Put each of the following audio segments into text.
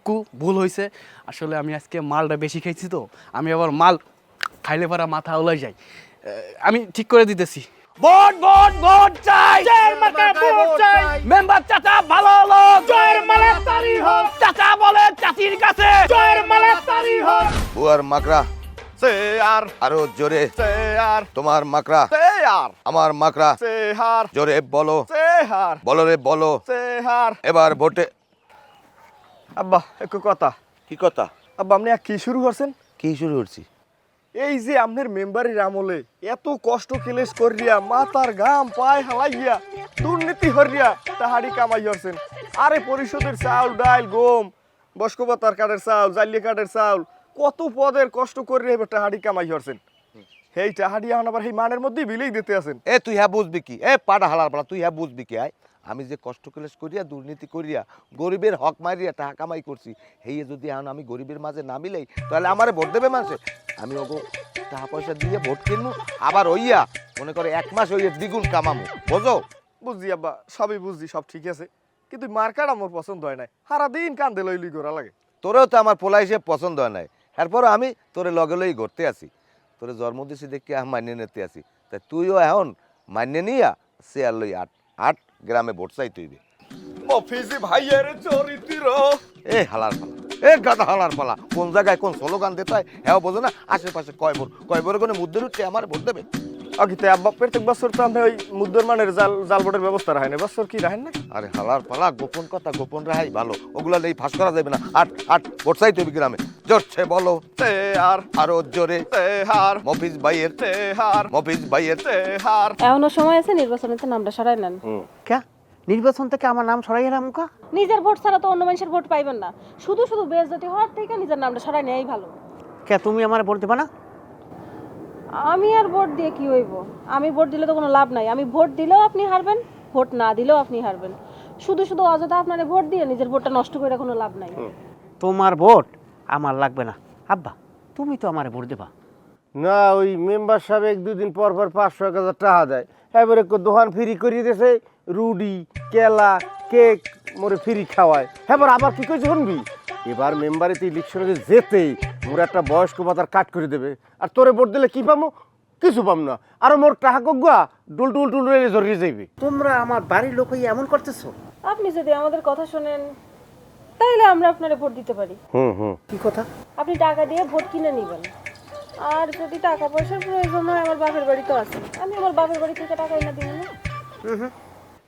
একটু ভুল হয়েছে। আসলে আমি আজকে মালটা বেশি খাইছি তো, আমি আবার মাল খাইলে পরে মাথা উলাই যায়। আমি ঠিক করে দিতেছি। ভোট ভোট ভোট চাই, জয়ের মার্কা ভোট চাই। মেম্বার চাচা ভালো লোক, জয়ের মালা তারি হোক, চাচা বলে চাচির কাছে জয়ের মালা তারি হোক। বুয়ার মাকড়া সে আর আরো জোরে, সে আর তোমার মাকড়া সে আর আমার মাকড়া, সে হার জোরে বলো, সে হার বলো রে বলো। সে হার। এবার ভোটে আব্বা একটু কথা। কি কথা? আব্বা আপনি কি শুরু করছেন? কি শুরু করছি? এই যে আপনার মেম্বারের আমলে এত কষ্ট ক্লেশ করিয়া মাথার ঘাম পায় হালাইয়া দুর্নীতি হরিয়া তাহারি কামাই হরছেন। আরে পরিষদের চাউল ডাল গম বস্কবতার কাঠের চাউল জালিয়া কাঠের চাউল কত পদের কষ্ট করিয়া এবার তাহারি কামাই হরছেন। সেই তাহারি এখন আবার সেই মানের মধ্যেই বিলেই দিতে আছেন। এ তুই হ্যাঁ বুঝবি কি? এ পাড়া হালার পালা, তুই হ্যাঁ বুঝবি কি? আয় আমি যে কষ্ট ক্লেশ করিয়া দুর্নীতি করিয়া গরিবের হক মারিয়া টাকা কামাই করছি, হেয়ে যদি এখন আমি গরিবের মাঝে না মিলেই তাহলে আমারে ভোট দেবে মানুষে? আমি ওগো টাকা পয়সা দিয়ে ভোট কিনবো, আবার হইয়া মনে করে 1 মাস হইয়া দ্বিগুণ কামামো, বোঝো? বুঝছি আব্বা, সবই বুঝছি, সব ঠিক আছে, কিন্তু মার্কাটা আমার পছন্দ হয় নাই। সারাদিন কান্দে লইলি গোড়া লাগে। তোরেও তো আমার পোলা হিসেবে পছন্দ হয় নাই, এরপরও আমি তোরে লগে লই ঘুরতে আসি, তোরে জন্ম দিছি দেখে মানিয়ে নিতে আসি। তাই তুইও এখন মানিয়ে নিয়া শেয়ার লই আট গ্রামে ভোট চাই তুইবে। মফিজি ভাইয়ের চরিত্র। এ হালার পালা, এ গাদা হালার পালা, কোন জায়গায় কোন স্লোগান দিতে হয় হ্যাঁ বোঝো না? আশেপাশে কয় বড় কোনো মুদ্দের উঠছে আমার ভোট দেবে? আগে আব্বা প্রত্যেক বছর তো আপনি ওই মুদ্রমানের জাল ভোটের ব্যবস্থা রাখেন, বছর কি রাখেন না? আরে হালার পালা, গোপন কথা গোপন রাহাই ভালো, ওগুলা নেই ফাঁস করা যাবে না। আট ভোট চাই তুই গ্রামে, জোরছে বলো। সে আর আরো জোরে। সে হার মফিজ ভাইয়ের, সে হার মফিজ ভাইয়ের। সে হার। এখনো সময় আছে, নির্বাচনেতে নামটা সরাই নেন। কে নির্বাচন থেকে আমার নাম সরাই এলাম কা? নিজের ভোট ছাড়া তো অন্য মানুষের ভোট পাইবেন না। শুধু শুধু বেইজ্জতি হওয়ার থেকে নিজের নামটা সরাই নেওয়াই ভালো। কে তুমি আমার ভোট দেবা না? আমি আর ভোট দিয়ে কি হইব? আমি ভোট দিলে তো কোনো লাভ নাই। আমি ভোট দিলেও আপনি হারবেন, ভোট না দিলেও আপনি হারবেন। শুধু শুধু অযথা আপনারে ভোট দিয়ে নিজের ভোটটা নষ্ট করে কোনো লাভ নাই। তোমার ভোট আমার লাগবে না। আব্বা তুমি তো আমার ভোট দেবা। না, ওই মেম্বার সাহেব 1-2 দিন পর পর 500-1000 টাকা দেয়, এবারে দোকান ফ্রি করিয়ে দিয়েছে, রুডি কেলা কেক মোরে ফ্রি খাওয়ায়। এবার আবার কি কইছে শুনবি, এবার মেম্বারে তুই ইলেকশনে যেতেই মোর একটা বয়স্ক ভাতার কাট করে দেবে, আর তোরে ভোট দিলে কি পামো? কিছু পাম না, আর মোর টাকা কগুয়া ডুল টুল টুল জড়িয়ে যাইবে। তোমরা আমার বাড়ির লোক হয়ে এমন করতেছো। আপনি যদি আমাদের কথা শোনেন তাইলে আমরা আপনারে ভোট দিতে পারি। কি কথা? আপনি টাকা দিয়ে ভোট কিনে নেবেন, আর যদি টাকা পয়সার প্রয়োজন হয় আমার বাপের বাড়ি তো আছে, আমি আমার বাপের বাড়ি থেকে টাকা এনে দিব না।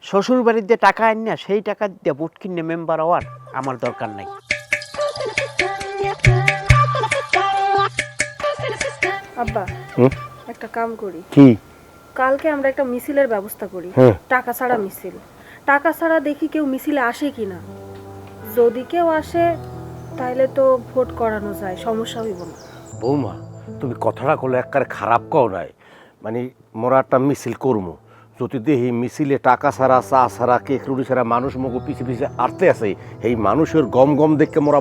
শ্বশুর বাড়িতে টাকা আন না, সেই টাকা দিয়ে ভোট কিনে মেম্বার হওয়ার আমার দরকার নাই। আব্বা একটা কাম করি, কি? কালকে আমরা একটা মিছিলের ব্যবস্থা করি। টাকা ছাড়া মিছিল। টাকা ছাড়া দেখি কেউ মিছিলে আসে কিনা, যদি কেউ আসে তাহলে তো ভোট করানো যায়, সমস্যা হইব না। বৌমা তুমি কথাটা করলে একবারে খারাপ কও নাই, মানে মোরা একটা মিছিল করবো, যদি দেখি মিছিলে টাকা ছাড়া চা ছাড়া কেক রুটি ছাড়া মানুষ মগো পিছে পিছে আটতে আছে, এই মানুষের গম গম দেখে মোরা